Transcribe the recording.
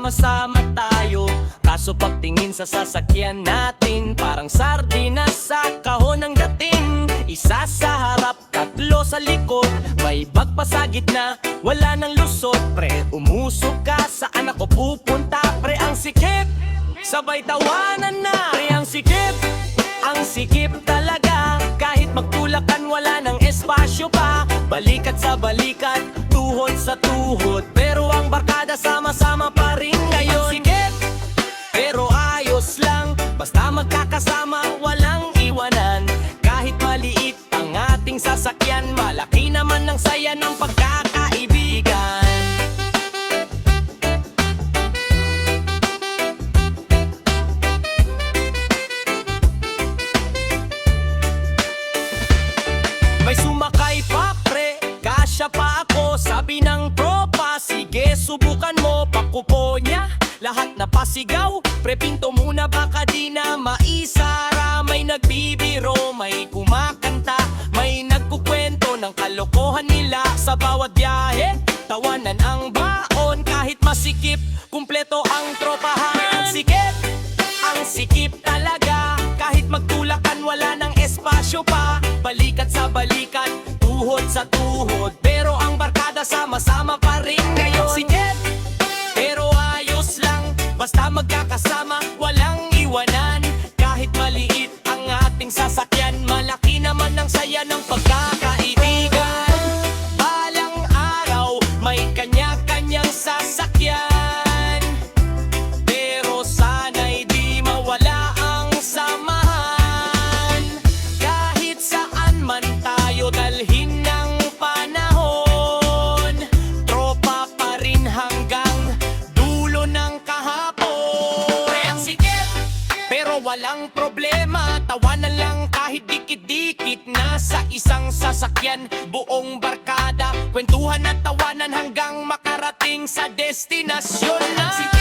sama-sama tayo. Kaso pagtingin sa sasakyan natin, parang sardinas sa kahon ng dating. Isa sa harap, tatlo sa likod, may bag pa sa gitna, wala nang lusot. Pre, umusok ka, saan ako pupunta? Pre, ang sikip, sabay tawanan na. Pre, ang sikip talaga. Kahit magtulakan, wala nang espasyo pa. Balikat sa balikat, tuhod sa tuhod, pero ang barkada sama-sama pa rin ngayon. Sikip, pero ayos lang, basta magkakasama, walang iwanan. Kahit maliit ang ating sasakyan, malaki naman ang saya ng pagkakaibigan. May sumakay pa pre, kasya pa ako. Sabi ng tropa, sige subukan mo. Pakupo niya, lahat na pasigaw. Pre, pinto muna baka di na maisara. May nagbibiro, may kumakanta, may nagkukwento ng kalokohan nila. Sa bawat biyahe, tawanan ang baon. Kahit masikip, kumpleto ang tropahan. Ang sikip talaga. Kahit magtulakan, wala nang espasyo pa. Balikat sa balikat, tuhod sa tuhod, pero ang barkada sama-sama pa rin ngayon. Sikip, pero ayos lang, basta magkakasama, walang iwanan. Kahit maliit ang ating sasakyan, malaki naman ang saya ng pagkakaibigan. Balang araw, may kanya-kanyang sasakyan, pero sana'y di mawala ang samahan. Kahit saan man tayo dalhin ng panahon, tropa pa rin hanggang dulo ng kahapon. Pre, ang sikip, pero walang problema, tawanan lang kahit dikit-dikit. Nasa isang sasakyan, buong barkada, kwentuhan at tawanan hanggang makarating sa destinasyon na.